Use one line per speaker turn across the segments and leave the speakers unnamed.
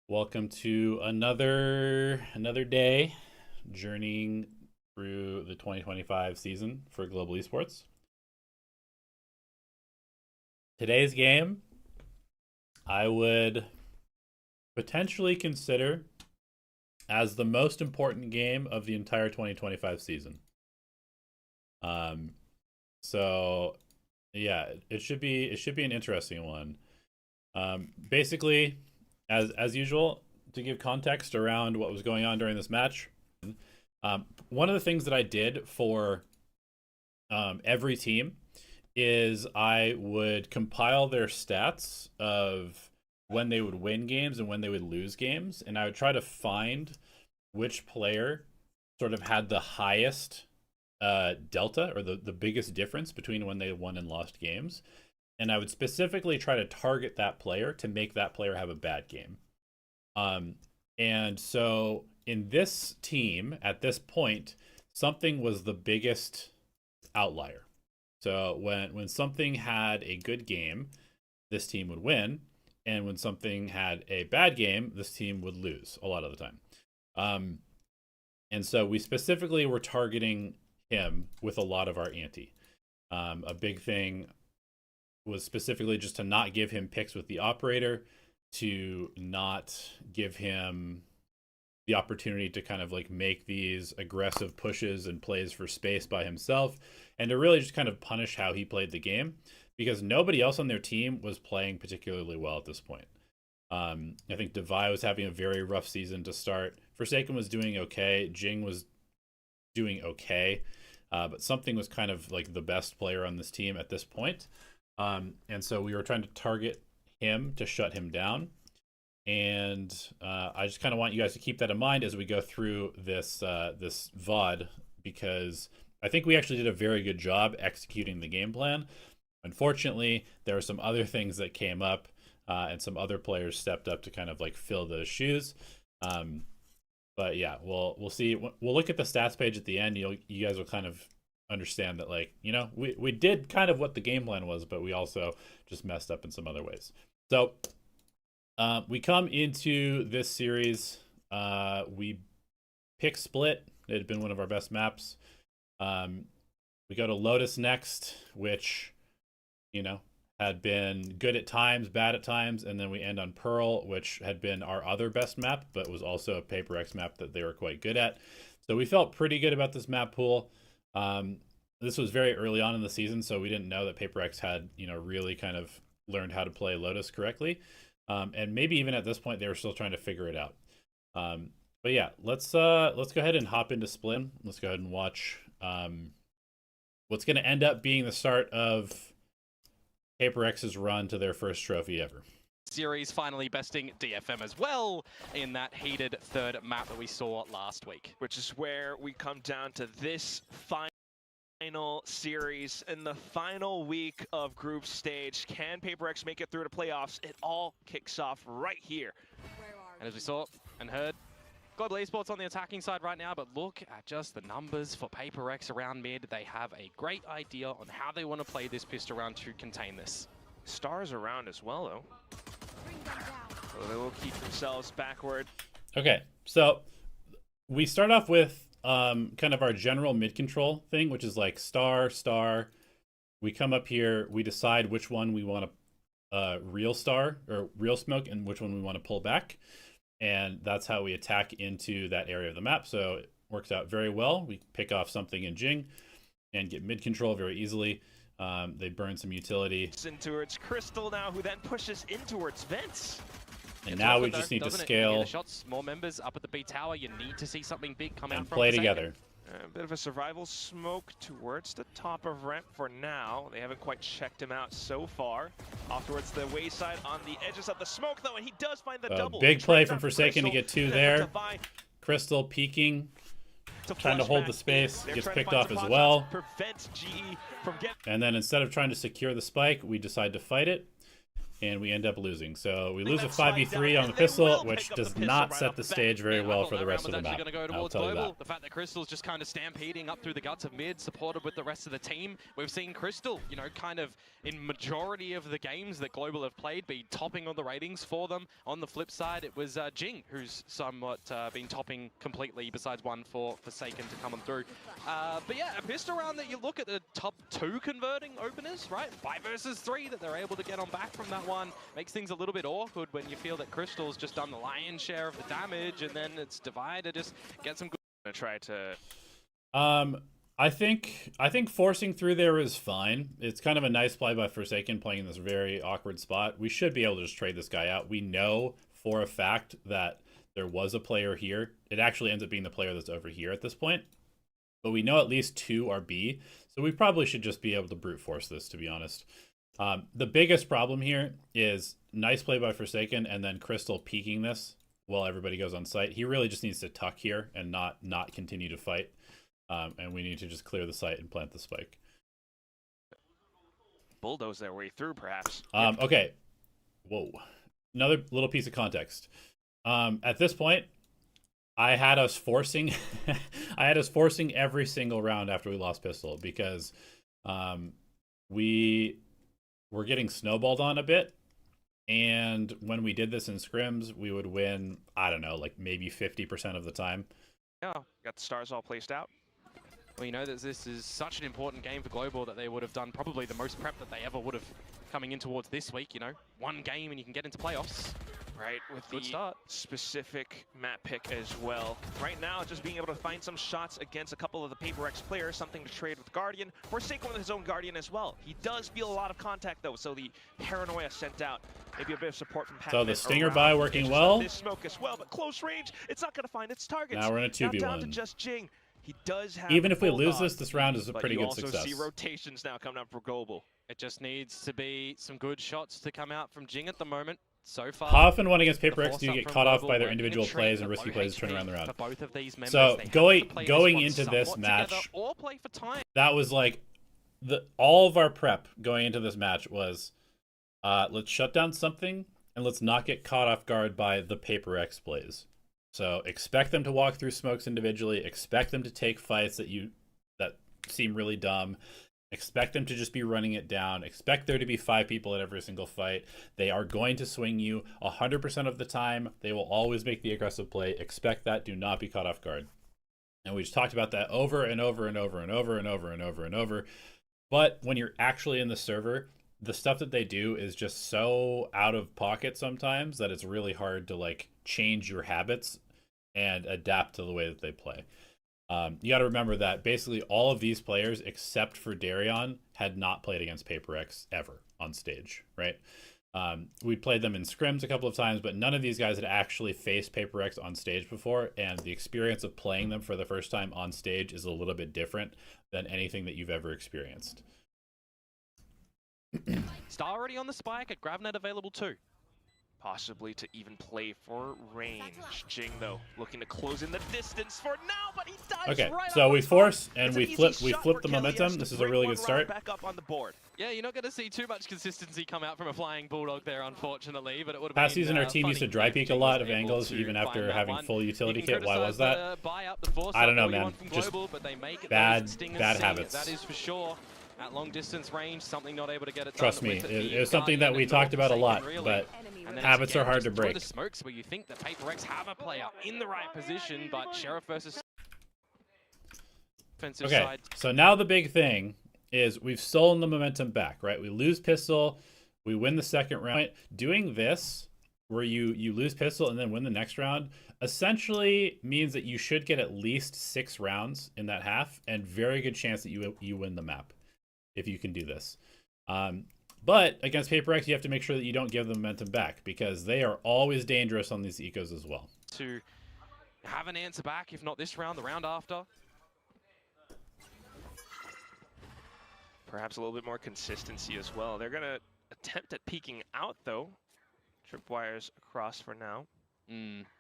Welcome to another day journeying through the 2025 season for Global Esports. Today's game, I would potentially consider as the most important game of the entire 2025 season. So yeah, it should be an interesting one. Basically, as usual, to give context around what was going on during this match, one of the things that I did for every team is I would compile their stats of when they would win games and when they would lose games, and I would try to find which player sort of had the highest delta or the biggest difference between when they won and lost games. And I would specifically try to target that player to make that player have a bad game. And so in this team, at this point, something was the biggest outlier. So when something had a good game, this team would win. And when something had a bad game, this team would lose a lot of the time. And so we specifically were targeting him with a lot of our ante. A big thing was specifically just to not give him picks with the operator, to not give him the opportunity to kind of like make these aggressive pushes and plays for space by himself, and to really just kind of punish how he played the game, because nobody else on their team was playing particularly well at this point. I think Devi was having a very rough season to start. Forsaken was doing okay. Jing was doing okay. But something was kind of like the best player on this team at this point. And so we were trying to target him to shut him down. And I just kind of want you guys to keep that in mind as we go through this VOD, because I think we actually did a very good job executing the game plan. Unfortunately, there were some other things that came up, and some other players stepped up to kind of like fill those shoes. But yeah, we'll see. We'll look at the stats page at the end. You guys will kind of understand that, like, you know, we did kind of what the game plan was, but we also just messed up in some other ways. So we come into this series. We pick Split. It had been one of our best maps. We go to Lotus next, which, you know, had been good at times, bad at times, and then we end on Pearl, which had been our other best map, but was also a PRX map that they were quite good at. So we felt pretty good about this map pool. This was very early on in the season, so we didn't know that PRX had, you know, really kind of learned how to play Lotus correctly. And maybe even at this point, they were still trying to figure it out. But yeah, let's go ahead and hop into Split. Let's go ahead and watch what's going to end up being the start of PRX's run to their first trophy ever.
Series finally besting DFM as well in that heated third map that we saw last week.
Which is where we come down to this final series in the final week of group stage. Can PRX make it through to playoffs? It all kicks off right here.
And as we saw and heard, Global Esports on the attacking side right now, but look at just the numbers for PRX around mid. They have a great idea on how they want to play this pistol round to contain this.
Stars around as well, though. So they will keep themselves backward.
Okay, so we start off with kind of our general mid control thing, which is like star. We come up here, we decide which one we want to real star or real smoke and which one we want to pull back. And that's how we attack into that area of the map. So it works out very well. We pick off something in Jing and get mid control very easily. They burn some utility.
It's in towards Crystal now, who then pushes in towards Vents.
And now we just need to scale.
Shots, more members up at the B tower. You need to see something big come out
and
from
play
Forsaken.
together.
A bit of a survival smoke towards the top of ramp for now. They haven't quite checked him out so far. Off towards the wayside on the edges of the smoke, though, and he does find the double.
Big play from Forsaken to get two there. Crystal peeking, trying to hold the space, gets picked off as well.
Prevents GE from getting.
And then instead of trying to secure the spike, we decide to fight it. and we end up losing. So we lose a 5v3 on the pistol, which does not set the stage very well for the rest of the map. I'll tell you that.
The fact that Crystal's just kind of stampeding up through the guts of mid, supported with the rest of the team. We've seen Crystal, you know, kind of in majority of the games that Global have played, be topping on the ratings for them. On the flip side, it was Jing, who's somewhat been topping completely, besides one for Forsaken to come on through. But yeah, a pistol round that you look at the top 2 converting openers, right? 5 versus 3 that they're able to get on back from that one. Makes things a little bit awkward when you feel that Crystal's just done the lion's share of the damage, and then it's Divide to just get some good.
I'm gonna try to.
I think forcing through there is fine. It's kind of a nice play by Forsaken playing in this very awkward spot. We should be able to just trade this guy out. We know for a fact that there was a player here. It actually ends up being the player that's over here at this point. But we know at least 2 are B, so we probably should just be able to brute force this, to be honest. The biggest problem here is nice play by Forsaken and then Crystal peeking this while everybody goes on site. He really just needs to tuck here and not continue to fight. And we need to just clear the site and plant the spike.
Bulldoze their way through, perhaps.
Okay. Whoa. Another little piece of context. At this point, I had us forcing every single round after we lost pistol because we were getting snowballed on a bit. And when we did this in scrims, we would win, I don't know, like maybe 50% of the time.
Yeah, got the stars all placed out.
Well, you know that this is such an important game for Global that they would have done probably the most prep that they ever would have coming in towards this week, you know. 1 game and you can get into playoffs.
Right, with
Good
the
start.
specific map pick as well. Right now, just being able to find some shots against a couple of the PRX players, something to trade with Guardian. Forsaken with his own Guardian as well. He does feel a lot of contact though, so the paranoia sent out. Maybe a bit of support from Pat.
So the stinger buy working well.
This smoke as well, but close range, it's not going to find its targets.
Now we're in a 2v1.
Now down to just Jing. He does have
even if we
Bulldog,
lose this round is a pretty good success.
But you also see rotations now coming up for Global.
It just needs to be some good shots to come out from Jing at the moment. So far,
How often one against PRX do you get caught off by their individual plays and risky plays to turn around the round?
Both of these members,
So going into this match,
or play for time.
that was like all of our prep going into this match was let's shut down something and let's not get caught off guard by the PRX plays. So expect them to walk through smokes individually, expect them to take fights that seem really dumb. Expect them to just be running it down. Expect there to be 5 people at every single fight. They are going to swing you 100% of the time. They will always make the aggressive play. Expect that. Do not be caught off guard. And we just talked about that over and over and over and over and over and over and over. But when you're actually in the server, the stuff that they do is just so out of pocket sometimes that it's really hard to like change your habits and adapt to the way that they play. You got to remember that basically all of these players, except for Darion, had not played against PRX ever on stage, right? We played them in scrims a couple of times, but none of these guys had actually faced PRX on stage before, and the experience of playing them for the first time on stage is a little bit different than anything that you've ever experienced.
Star already on the spike, a grab net available too.
Possibly to even play for range. Jing, though, looking to close in the distance for now, but he dives
okay,
right
so we force
and
we flip the momentum. This is a really good start.
Back up on the board.
Yeah, you're not going to see too much consistency come out from a flying Bulldog there, unfortunately, but it would have
Past
been
season, our team used to dry peek a lot of angles, even after having full utility kit. Why was that? I don't know, man. Just bad habits.
That is for sure. At long distance range, something not able to get it done.
Trust me, it was something that we talked about a lot, but habits are hard to break.
The smokes where you think that PRX have a player in the right position, but Sheriff versus offensive side.
So now the big thing is we've stolen the momentum back, right? We lose pistol, we win the second round. Doing this, where you lose pistol and then win the next round, essentially means that you should get at least 6 rounds in that half, and very good chance that you win the map if you can do this. But against PRX, you have to make sure that you don't give the momentum back, because they are always dangerous on these ecos as well.
To have an answer back, if not this round, the round after.
Perhaps a little bit more consistency as well. They're going to attempt at peeking out, though. Tripwires across for now.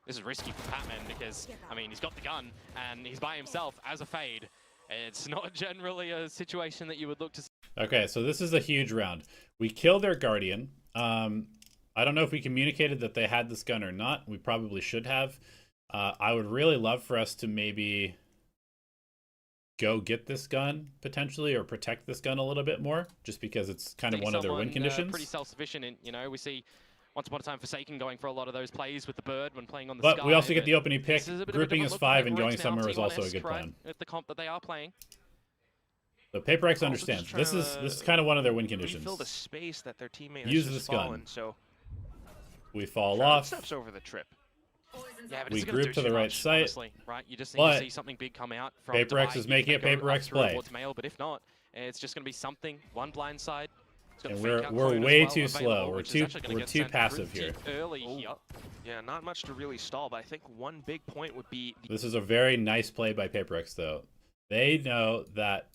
This is risky for Patman because, I mean, he's got the gun and he's by himself as a fade. It's not generally a situation that you would look to see.
Okay, so this is a huge round. We kill their Guardian. I don't know if we communicated that they had this gun or not. We probably should have. I would really love for us to maybe go get this gun potentially, or protect this gun a little bit more, just because it's kind of one of their win conditions.
Pretty self-sufficient, and we see once upon a time Forsaken going for a lot of those plays with the bird when playing on the
but
sky.
We also get the opening pick. Grouping is 5 and going
now,
somewhere is also a
T1S,
good plan.
With the comp that they are playing.
So PRX understands. This is kind of one of their win conditions.
Fill the space that their teammate
Use
has
this
just
gun.
fallen, so
we fall off.
Steps over the trip.
Yeah, but
We
it's
group to the right
much,
site.
honestly, right? You just need to see something big come out from
PRX is making a PRX play.
Mail, but if not, it's just going to be something. One blind side.
And we're way too slow. We're too passive here.
Early here.
Yeah, not much to really stall, but I think one big point would be.
This is a very nice play by PRX, though. They know that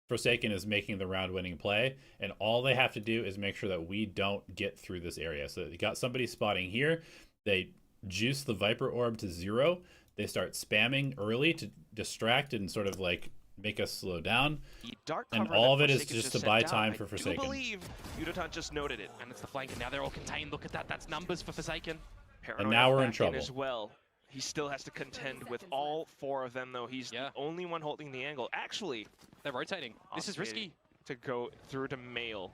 Forsaken is making the round-winning play, and all they have to do is make sure that we don't get through this area. So they got somebody spotting here. They juice the Viper Orb to 0. They start spamming early to distract and sort of like make us slow down. And all of it is just to buy time for Forsaken.
I believe Udotan just noted it.
And it's the flank, and now they're all contained. Look at that. That's numbers for Forsaken.
And now we're in trouble.
As well. He still has to contend with all 4 of them, though. He's the only one holding the angle. Actually,
they're rotating. This is risky.
To go through to Mail.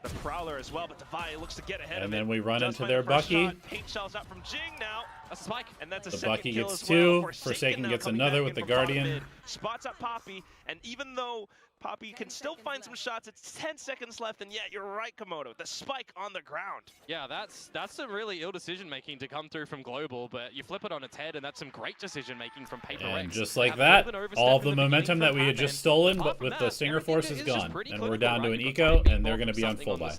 The Prowler as well, but Devi looks to get ahead of it.
And then we run into their Bucky.
Paint shells out from Jing now.
That's a spike.
And that's a
the Bucky
kill
gets
as
2.
well.
Forsaken gets another with the Guardian.
Spots up Poppy, and even though Poppy can still find some shots, it's 10 seconds left, and you're right, Komodo. The spike on the ground.
Yeah, that's some really ill decision-making to come through from Global, but you flip it on its head, and that's some great decision-making from PRX.
And just like that, all the momentum that we had just stolen with the Stinger Force is gone. And we're down to an eco, and they're going to be on full buy.